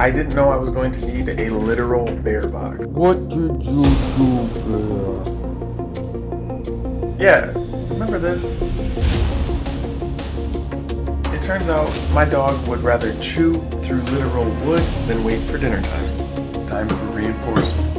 I didn't know I was going to need a literal bear box. What did you do, Bear? Yeah, remember this? It turns out my dog would rather chew through literal wood than wait for dinner time. It's time for reinforcement.